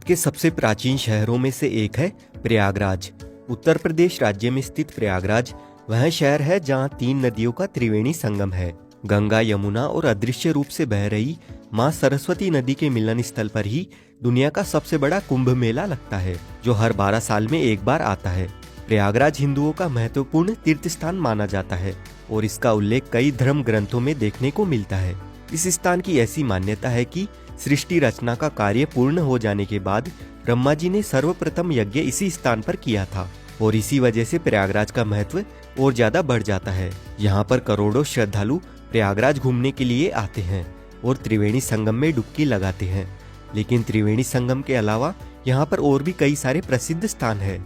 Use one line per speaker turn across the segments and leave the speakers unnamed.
भारत के सबसे प्राचीन शहरों में से एक है प्रयागराज। उत्तर प्रदेश राज्य में स्थित प्रयागराज वह शहर है जहां 3 नदियों का त्रिवेणी संगम है। गंगा, यमुना और अदृश्य रूप से बह रही मां सरस्वती नदी के मिलन स्थल पर ही दुनिया का सबसे बड़ा कुंभ मेला लगता है, जो हर 12 साल में एक बार आता है। प्रयागराज हिंदुओं का महत्वपूर्ण तीर्थ स्थान माना जाता है और इसका उल्लेख कई धर्म ग्रंथों में देखने को मिलता है। इस स्थान की ऐसी मान्यता है कि सृष्टि रचना का कार्य पूर्ण हो जाने के बाद ब्रह्मा जी ने सर्वप्रथम यज्ञ इसी स्थान पर किया था और इसी वजह से प्रयागराज का महत्व और ज्यादा बढ़ जाता है। यहाँ पर करोड़ों श्रद्धालु प्रयागराज घूमने के लिए आते हैं और त्रिवेणी संगम में डुबकी लगाते हैं। लेकिन त्रिवेणी संगम के अलावा यहाँ पर और भी कई सारे प्रसिद्ध स्थान हैं,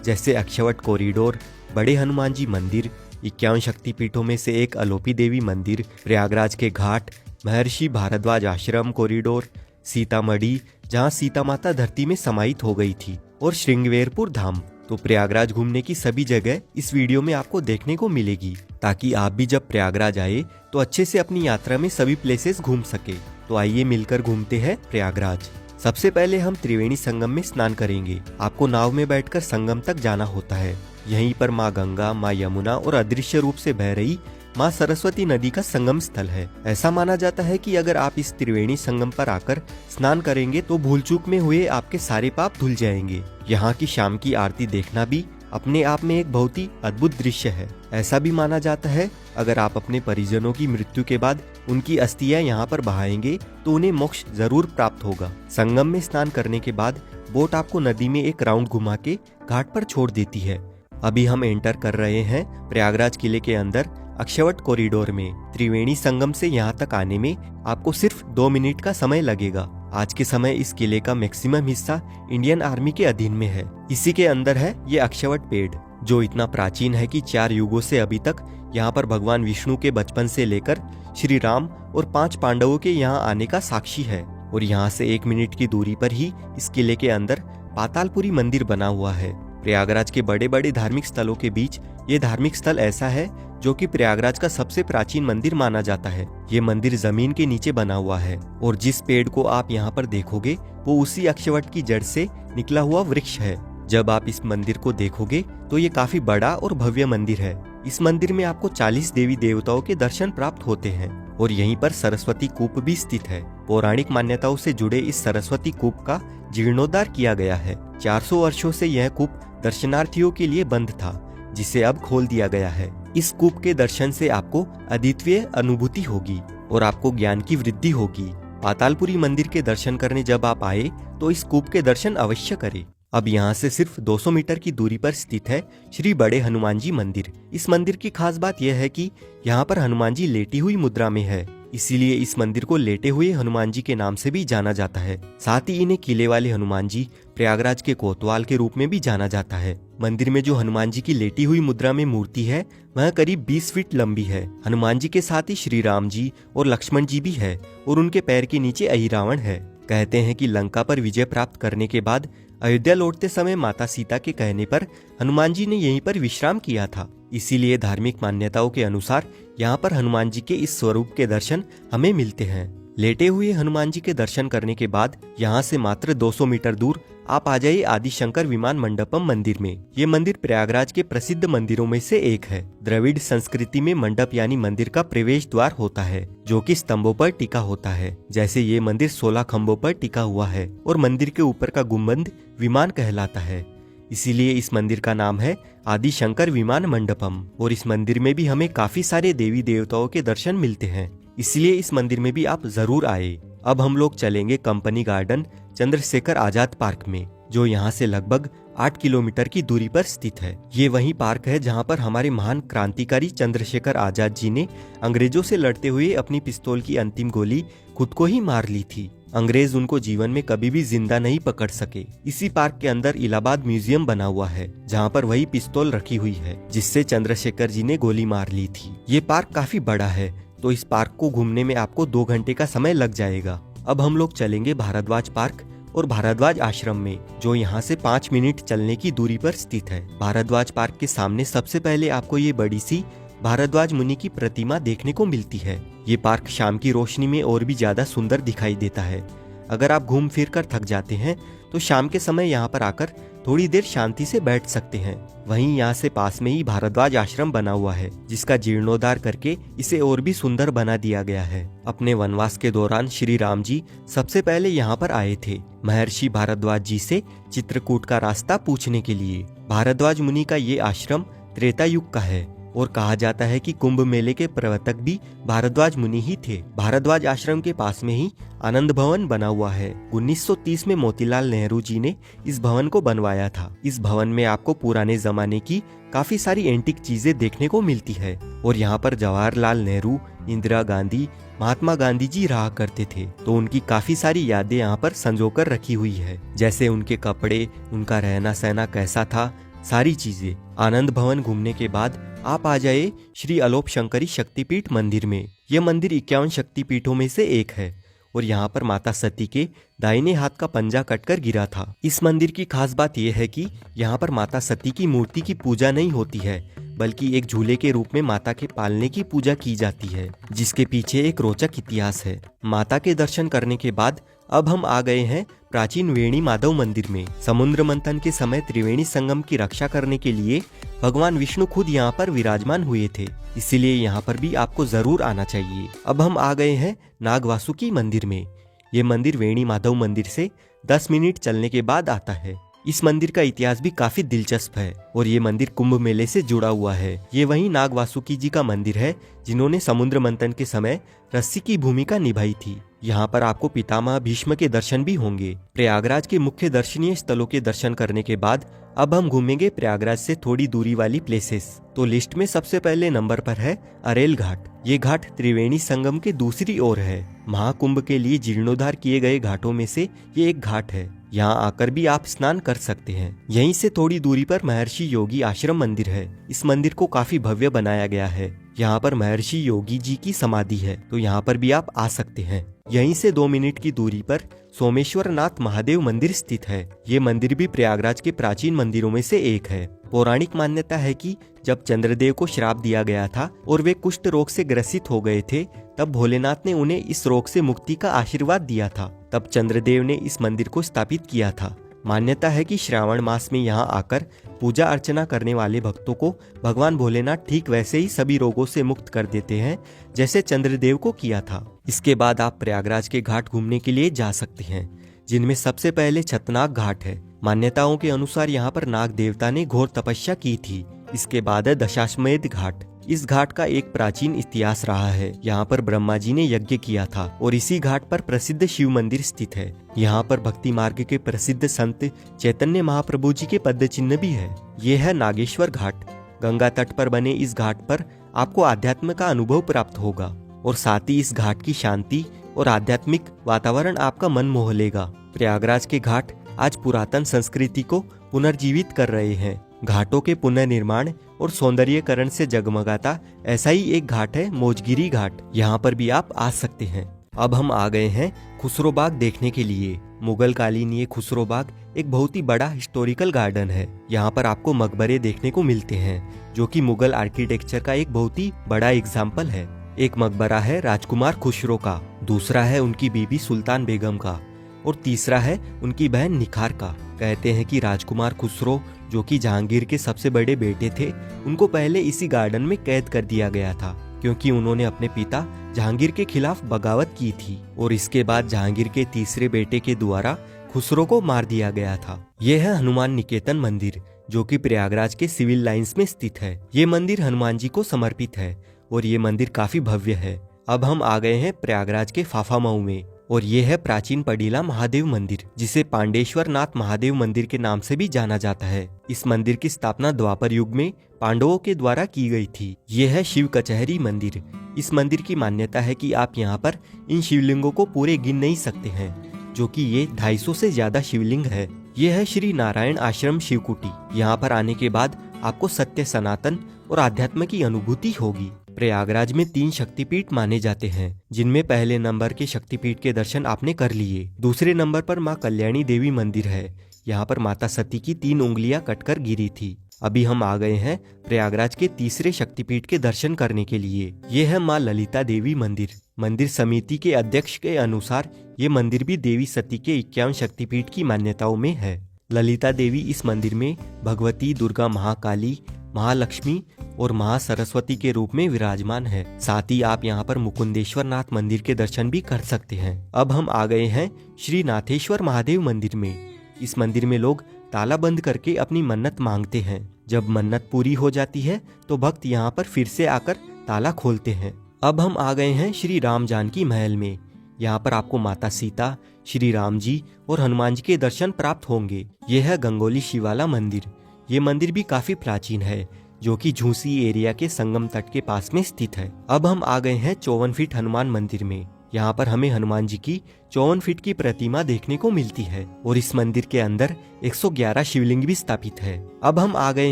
जैसे अक्षवट कॉरिडोर, बड़े हनुमान जी मंदिर, 51 शक्तिपीठों में से एक अलोपी देवी मंदिर, प्रयागराज के घाट, महर्षि भारद्वाज आश्रम कॉरिडोर, सीतामढ़ी जहाँ सीता माता धरती में समाहित हो गई थी, और श्रृंगवेरपुर धाम। तो प्रयागराज घूमने की सभी जगह इस वीडियो में आपको देखने को मिलेगी, ताकि आप भी जब प्रयागराज आए तो अच्छे से अपनी यात्रा में सभी प्लेसेस घूम सके। तो आइए मिलकर घूमते हैं प्रयागराज। सबसे पहले हम त्रिवेणी संगम में स्नान करेंगे। आपको नाव में बैठकर संगम तक जाना होता है। यहीं पर माँ गंगा, माँ यमुना और अदृश्य रूप से बह रही माँ सरस्वती नदी का संगम स्थल है। ऐसा माना जाता है कि अगर आप इस त्रिवेणी संगम पर आकर स्नान करेंगे तो भूल चूक में हुए आपके सारे पाप धुल जाएंगे। यहाँ की शाम की आरती देखना भी अपने आप में एक बहुत ही अद्भुत दृश्य है। ऐसा भी माना जाता है अगर आप अपने परिजनों की मृत्यु के बाद उनकी अस्थियां यहाँ पर बहाएंगे तो उन्हें मोक्ष जरूर प्राप्त होगा। संगम में स्नान करने के बाद बोट आपको नदी में एक राउंड घुमा के घाट पर छोड़ देती है। अभी हम एंटर कर रहे हैं प्रयागराज किले के अंदर अक्षवट कॉरिडोर में। त्रिवेणी संगम से यहाँ तक आने में आपको सिर्फ 2 मिनट का समय लगेगा। आज के समय इस किले का मैक्सिमम हिस्सा इंडियन आर्मी के अधीन में है। इसी के अंदर है ये अक्षवट पेड़, जो इतना प्राचीन है कि 4 युगों से अभी तक यहाँ पर भगवान विष्णु के बचपन से लेकर श्री राम और 5 पांडवों के यहाँ आने का साक्षी है। और यहाँ से 1 मिनट की दूरी पर ही इस किले के अंदर पातालपुरी मंदिर बना हुआ है। प्रयागराज के बड़े बड़े धार्मिक स्थलों के बीच ये धार्मिक स्थल ऐसा है जो कि प्रयागराज का सबसे प्राचीन मंदिर माना जाता है। ये मंदिर जमीन के नीचे बना हुआ है और जिस पेड़ को आप यहाँ पर देखोगे वो उसी अक्षवट की जड़ से निकला हुआ वृक्ष है। जब आप इस मंदिर को देखोगे तो ये काफी बड़ा और भव्य मंदिर है। इस मंदिर में आपको 40 देवी देवताओं के दर्शन प्राप्त होते हैं और यहीं पर सरस्वती कूप भी स्थित है। पौराणिक मान्यताओं से जुड़े इस सरस्वती कूप का जीर्णोद्धार किया गया है। 400 वर्षों से यह कूप दर्शनार्थियों के लिए बंद था, जिसे अब खोल दिया गया है। इस कूप के दर्शन से आपको अद्वितीय अनुभूति होगी और आपको ज्ञान की वृद्धि होगी। पातालपुरी मंदिर के दर्शन करने जब आप आए तो इस कूप के दर्शन अवश्य करें। अब यहाँ से सिर्फ 200 मीटर की दूरी पर स्थित है श्री बड़े हनुमान जी मंदिर। इस मंदिर की खास बात यह है कि यहाँ पर हनुमान जी लेटी हुई मुद्रा में है, इसीलिए इस मंदिर को लेटे हुए हनुमान जी के नाम से भी जाना जाता है। साथ ही इन्हें किले वाले हनुमान जी, प्रयागराज के कोतवाल के रूप में भी जाना जाता है। मंदिर में जो हनुमान जी की लेटी हुई मुद्रा में मूर्ति है वह करीब 20 फीट लंबी है। हनुमान जी के साथ ही श्री राम जी और लक्ष्मण जी भी है और उनके पैर के नीचे अहिरावण है। कहते हैं कि लंका पर विजय प्राप्त करने के बाद अयोध्या लौटते समय माता सीता के कहने पर हनुमान जी ने यहीं पर विश्राम किया था। इसीलिए धार्मिक मान्यताओं के अनुसार यहाँ पर हनुमान जी के इस स्वरूप के दर्शन हमें मिलते हैं। लेटे हुए हनुमान जी के दर्शन करने के बाद यहाँ से मात्र 200 मीटर दूर आप आ जाइए आदिशंकर विमान मंडपम मंदिर में। ये मंदिर प्रयागराज के प्रसिद्ध मंदिरों में से एक है। द्रविड़ संस्कृति में मंडप यानी मंदिर का प्रवेश द्वार होता है, जो कि स्तंभों पर टिका होता है। जैसे ये मंदिर 16 खंभों पर टिका हुआ है और मंदिर के ऊपर का गुंबद विमान कहलाता है। इसीलिए इस मंदिर का नाम है आदिशंकर विमान मंडपम। और इस मंदिर में भी हमें काफी सारे देवी देवताओं के दर्शन मिलते हैं, इसलिए इस मंदिर में भी आप जरूर आए। अब हम लोग चलेंगे company garden Chandrashekhar Azad park में, जो यहाँ से लगभग 8 किलोमीटर की दूरी पर स्थित है। ये वही पार्क है जहाँ पर हमारे महान क्रांतिकारी चंद्रशेखर आजाद जी ने अंग्रेजों से लड़ते हुए अपनी पिस्तौल की अंतिम गोली खुद को ही मार ली थी। अंग्रेज उनको जीवन में कभी भी जिंदा नहीं पकड़ सके। इसी पार्क के अंदर इलाहाबाद म्यूजियम बना हुआ है, जहाँ पर वही पिस्तौल रखी हुई है जिससे चंद्रशेखर जी ने गोली मार ली थी। ये पार्क काफी बड़ा है, तो इस पार्क को घूमने में आपको 2 घंटे का समय लग जाएगा। अब हम लोग चलेंगे भारद्वाज पार्क और भारद्वाज आश्रम में, जो यहाँ से 5 मिनट चलने की दूरी पर स्थित है। भारद्वाज पार्क के सामने सबसे पहले आपको ये बड़ी सी भारद्वाज मुनि की प्रतिमा देखने को मिलती है। ये पार्क शाम की रोशनी में और भी ज्यादा सुंदर दिखाई देता है। अगर आप घूम फिर कर थक जाते हैं तो शाम के समय यहाँ पर आकर थोड़ी देर शांति से बैठ सकते हैं। वहीं यहाँ से पास में ही भारद्वाज आश्रम बना हुआ है, जिसका जीर्णोद्धार करके इसे और भी सुंदर बना दिया गया है। अपने वनवास के दौरान श्री राम जी सबसे पहले यहाँ पर आए थे महर्षि भारद्वाज जी से चित्रकूट का रास्ता पूछने के लिए। भारद्वाज मुनि का ये आश्रम त्रेता युग का है और कहा जाता है कि कुंभ मेले के प्रवर्तक भी भारद्वाज मुनि ही थे। भारद्वाज आश्रम के पास में ही आनंद भवन बना हुआ है। 1930 में मोतीलाल नेहरू जी ने इस भवन को बनवाया था। इस भवन में आपको पुराने जमाने की काफी सारी एंटीक चीजें देखने को मिलती है और यहाँ पर जवाहरलाल नेहरू, इंदिरा गांधी, महात्मा गांधी जी रहा करते थे, तो उनकी काफी सारी यादें यहाँ पर संजोकर रखी हुई है, जैसे उनके कपड़े, उनका रहना सहना कैसा था, सारी चीजें। आनंद भवन घूमने के बाद आप आ जाए श्री अलोप शंकरी शक्तिपीठ मंदिर में। यह मंदिर 51 शक्तिपीठों में से एक है और यहाँ पर माता सती के दाहिने हाथ का पंजा कटकर गिरा था। इस मंदिर की खास बात यह है कि यहाँ पर माता सती की मूर्ति की पूजा नहीं होती है, बल्कि एक झूले के रूप में माता के पालने की पूजा की जाती है, जिसके पीछे एक रोचक इतिहास है। माता के दर्शन करने के बाद अब हम आ गए हैं प्राचीन वेणी माधव मंदिर में। समुद्र मंथन के समय त्रिवेणी संगम की रक्षा करने के लिए भगवान विष्णु खुद यहाँ पर विराजमान हुए थे, इसीलिए यहाँ पर भी आपको जरूर आना चाहिए। अब हम आ गए हैं नागवासुकी मंदिर में। ये मंदिर वेणी माधव मंदिर से 10 मिनट चलने के बाद आता है। इस मंदिर का इतिहास भी काफी दिलचस्प है और ये मंदिर कुंभ मेले से जुड़ा हुआ है। ये वही नाग वासुकी जी का मंदिर है जिन्होंने समुद्र मंथन के समय रस्सी की भूमिका निभाई थी। यहाँ पर आपको पितामह भीष्म के दर्शन भी होंगे। प्रयागराज के मुख्य दर्शनीय स्थलों के दर्शन करने के बाद अब हम घूमेंगे प्रयागराज से थोड़ी दूरी वाली प्लेसेस। तो लिस्ट में सबसे पहले नंबर पर है अरेल घाट। ये घाट त्रिवेणी संगम के दूसरी ओर है। महाकुंभ के लिए जीर्णोद्धार किए गए घाटों में से ये एक घाट है। यहाँ आकर भी आप स्नान कर सकते हैं। यहीं से थोड़ी दूरी पर महर्षि योगी आश्रम मंदिर है। इस मंदिर को काफी भव्य बनाया गया है। यहाँ पर महर्षि योगी जी की समाधि है, तो यहाँ पर भी आप आ सकते हैं। यहीं से 2 मिनट की दूरी पर सोमेश्वर नाथ महादेव मंदिर स्थित है। ये मंदिर भी प्रयागराज के प्राचीन मंदिरों में से एक है। पौराणिक मान्यता है कि जब चंद्रदेव को श्राप दिया गया था और वे कुष्ठ रोग से ग्रसित हो गए थे, तब भोलेनाथ ने उन्हें इस रोग से मुक्ति का आशीर्वाद दिया था। तब चंद्रदेव ने इस मंदिर को स्थापित किया था। मान्यता है कि श्रावण मास में यहाँ आकर पूजा अर्चना करने वाले भक्तों को भगवान भोलेनाथ ठीक वैसे ही सभी रोगों से मुक्त कर देते हैं जैसे चंद्रदेव को किया था। इसके बाद आप प्रयागराज के घाट घूमने के लिए जा सकते हैं, जिनमें सबसे पहले छतनाग घाट है। मान्यताओं के अनुसार यहाँ पर नाग देवता ने घोर तपस्या की थी। इसके बाद है दशाश्वमेध घाट। इस घाट का एक प्राचीन इतिहास रहा है। यहाँ पर ब्रह्मा जी ने यज्ञ किया था और इसी घाट पर प्रसिद्ध शिव मंदिर स्थित है। यहाँ पर भक्ति मार्ग के प्रसिद्ध संत चैतन्य महाप्रभु जी के पद चिन्ह भी है। ये है नागेश्वर घाट। गंगा तट पर बने इस घाट पर आपको आध्यात्म का अनुभव प्राप्त होगा और साथ ही इस घाट की शांति और आध्यात्मिक वातावरण आपका मन मोह लेगा। प्रयागराज के घाट आज पुरातन संस्कृति को पुनर्जीवित कर रहे हैं। घाटों के पुनर्निर्माण और सौंदर्यीकरण से जगमगाता ऐसा ही एक घाट है मोजगिरी घाट। यहाँ पर भी आप आ सकते हैं। अब हम आ गए हैं खुसरो बाग देखने के लिए। मुगल कालीन ये खुसरो बाग एक बहुत ही बड़ा हिस्टोरिकल गार्डन है। यहाँ पर आपको मकबरे देखने को मिलते हैं, जो कि मुगल आर्किटेक्चर का एक बहुत ही बड़ा एग्जाम्पल है। एक मकबरा है राजकुमार खुसरो का, दूसरा है उनकी बीबी सुल्तान बेगम का और तीसरा है उनकी बहन निखार का। कहते हैं कि राजकुमार खुसरो, जो कि जहांगीर के सबसे बड़े बेटे थे, उनको पहले इसी गार्डन में कैद कर दिया गया था, क्योंकि उन्होंने अपने पिता जहांगीर के खिलाफ बगावत की थी और इसके बाद जहांगीर के तीसरे बेटे के द्वारा खुसरो को मार दिया गया था। यह है हनुमान निकेतन मंदिर, जो कि प्रयागराज के सिविल लाइंस में स्थित है। ये मंदिर हनुमान जी को समर्पित है और ये मंदिर काफी भव्य है। अब हम आ गए हैं प्रयागराज के फाफामऊ में और ये है प्राचीन पडीला महादेव मंदिर, जिसे पांडेश्वर नाथ महादेव मंदिर के नाम से भी जाना जाता है। इस मंदिर की स्थापना द्वापर युग में पांडवों के द्वारा की गई थी। ये है शिव कचहरी मंदिर। इस मंदिर की मान्यता है कि आप यहाँ पर इन शिवलिंगों को पूरे गिन नहीं सकते हैं, जो कि ये 250 से ज्यादा शिवलिंग है। ये है श्री नारायण आश्रम शिवकुटी। यहाँ पर आने के बाद आपको सत्य, सनातन और आध्यात्म की अनुभूति होगी। प्रयागराज में 3 शक्तिपीठ माने जाते हैं, जिनमें पहले नंबर के शक्तिपीठ के दर्शन आपने कर लिए। दूसरे नंबर पर माँ कल्याणी देवी मंदिर है। यहाँ पर माता सती की 3 उंगलियां कटकर गिरी थी। अभी हम आ गए हैं प्रयागराज के तीसरे शक्तिपीठ के दर्शन करने के लिए। ये है माँ ललिता देवी मंदिर। मंदिर समिति के अध्यक्ष के अनुसार ये मंदिर भी देवी सती के 51 शक्तिपीठ की मान्यताओं में है। ललिता देवी इस मंदिर में भगवती, दुर्गा, महाकाली, महालक्ष्मी और महासरस्वती के रूप में विराजमान है। साथ ही आप यहाँ पर मुकुंदेश्वर नाथ मंदिर के दर्शन भी कर सकते हैं। अब हम आ गए हैं श्री नाथेश्वर महादेव मंदिर में। इस मंदिर में लोग ताला बंद करके अपनी मन्नत मांगते हैं। जब मन्नत पूरी हो जाती है तो भक्त यहाँ पर फिर से आकर ताला खोलते हैं। अब हम आ गए हैं श्री राम जानकी महल में। यहाँ पर आपको माता सीता, श्री राम जी और हनुमान जी के दर्शन प्राप्त होंगे। यह है गंगोली शिवाला मंदिर। ये मंदिर भी काफी प्राचीन है, जो कि झूसी एरिया के संगम तट के पास में स्थित है। अब हम आ गए हैं 54 फीट हनुमान मंदिर में। यहाँ पर हमें हनुमान जी की 54 फीट की प्रतिमा देखने को मिलती है और इस मंदिर के अंदर 111 शिवलिंग भी स्थापित है। अब हम आ गए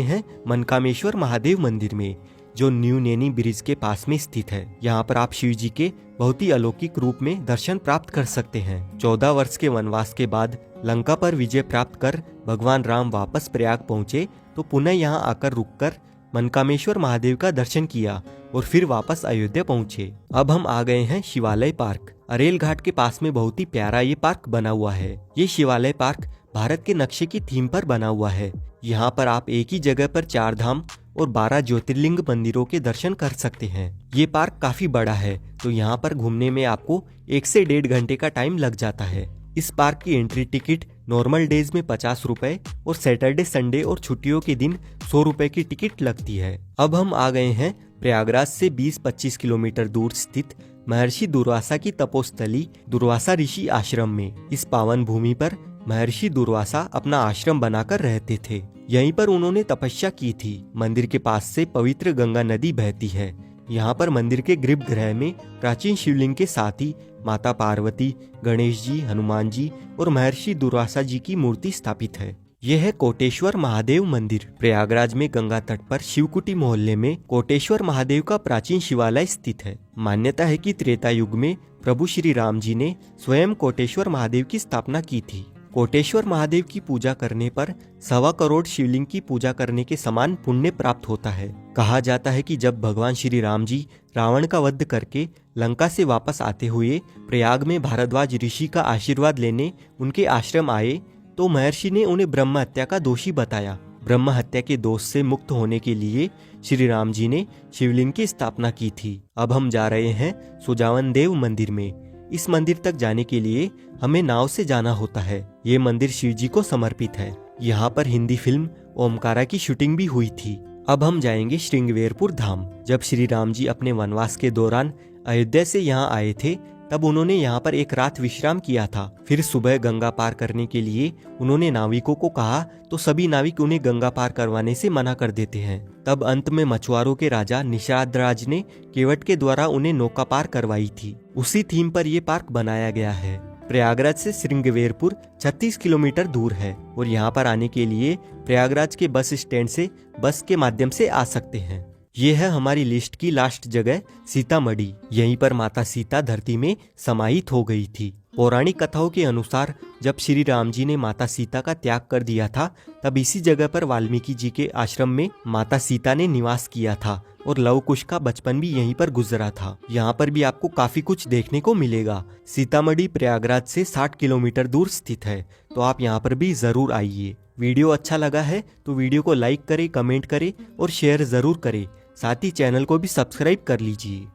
हैं मनकामेश्वर महादेव मंदिर में, जो न्यू नैनी ब्रिज के पास में स्थित है। यहाँ पर आप शिव जी के बहुत ही अलौकिक रूप में दर्शन प्राप्त कर सकते हैं। 14 वर्ष के वनवास के बाद लंका पर विजय प्राप्त कर भगवान राम वापस प्रयाग पहुंचे तो पुनः यहाँ आकर रुककर मनकामेश्वर महादेव का दर्शन किया और फिर वापस अयोध्या पहुंचे। अब हम आ गए हैं शिवालय पार्क। अरेल घाट के पास में बहुत ही प्यारा ये पार्क बना हुआ है। ये शिवालय पार्क भारत के नक्शे की थीम पर बना हुआ है। यहाँ पर आप एक ही जगह पर 4 धाम और 12 ज्योतिर्लिंग मंदिरों के दर्शन कर सकते हैं। ये पार्क काफी बड़ा है, तो यहाँ पर घूमने में आपको 1 से 1.5 घंटे का टाइम लग जाता है। इस पार्क की एंट्री टिकट नॉर्मल डेज में 50 रुपए और सैटरडे, संडे और छुट्टियों के दिन 100 रुपए की टिकट लगती है। अब हम आ गए हैं प्रयागराज से 20-25 किलोमीटर दूर स्थित महर्षि दुर्वासा की तपोस्थली दुर्वासा ऋषि आश्रम में। इस पावन भूमि पर महर्षि दुर्वासा अपना आश्रम बनाकर रहते थे। यहीं पर उन्होंने तपस्या की थी। मंदिर के पास से पवित्र गंगा नदी बहती है। यहाँ पर मंदिर के गर्भगृह में प्राचीन शिवलिंग के साथ ही माता पार्वती, गणेश जी, हनुमान जी और महर्षि दुर्वासा जी की मूर्ति स्थापित है। यह है कोटेश्वर महादेव मंदिर। प्रयागराज में गंगा तट पर शिवकुटी मोहल्ले में कोटेश्वर महादेव का प्राचीन शिवालय स्थित है। मान्यता है कि त्रेता युग में प्रभु श्री राम जी ने स्वयं कोटेश्वर महादेव की स्थापना की थी। कोटेश्वर महादेव की पूजा करने पर 1.25 करोड़ शिवलिंग की पूजा करने के समान पुण्य प्राप्त होता है। कहा जाता है कि जब भगवान श्री राम जी रावण का वध करके लंका से वापस आते हुए प्रयाग में भारद्वाज ऋषि का आशीर्वाद लेने उनके आश्रम आए तो महर्षि ने उन्हें ब्रह्म हत्या का दोषी बताया। ब्रह्म हत्या के दोष से मुक्त होने के लिए श्री राम जी ने शिवलिंग की स्थापना की थी। अब हम जा रहे हैं सुजावन देव मंदिर में। इस मंदिर तक जाने के लिए हमें नाव से जाना होता है। ये मंदिर शिव जी को समर्पित है। यहाँ पर हिंदी फिल्म ओमकारा की शूटिंग भी हुई थी। अब हम जाएंगे श्रृंगवेरपुर धाम। जब श्री राम जी अपने वनवास के दौरान अयोध्या से यहाँ आए थे तब उन्होंने यहाँ पर एक रात विश्राम किया था। फिर सुबह गंगा पार करने के लिए उन्होंने नाविकों को कहा तो सभी नाविक उन्हें गंगा पार करवाने से मना कर देते हैं। तब अंत में मछुआरों के राजा निषाद राज ने केवट के द्वारा उन्हें नौका पार करवाई थी। उसी थीम पर यह पार्क बनाया गया है। प्रयागराज से श्रृंगवेरपुर 36 किलोमीटर दूर है और यहाँ पर आने के लिए प्रयागराज के बस स्टैंड से बस के माध्यम से आ सकते हैं। ये है हमारी लिस्ट की लास्ट जगह सीतामढ़ी। यहीं पर माता सीता धरती में समाहित हो गई थी। पौराणिक कथाओं के अनुसार जब श्री राम जी ने माता सीता का त्याग कर दिया था तब इसी जगह पर वाल्मीकि जी के आश्रम में माता सीता ने निवास किया था और लव कुश का बचपन भी यहीं पर गुजरा था। यहाँ पर भी आपको काफी कुछ देखने को मिलेगा। सीतामढ़ी प्रयागराज से 60 किलोमीटर दूर स्थित है, तो आप यहाँ पर भी जरूर आइए। वीडियो अच्छा लगा है तो वीडियो को लाइक करें, कमेंट करें और शेयर जरूर करें। साथ ही चैनल को भी सब्सक्राइब कर लीजिए।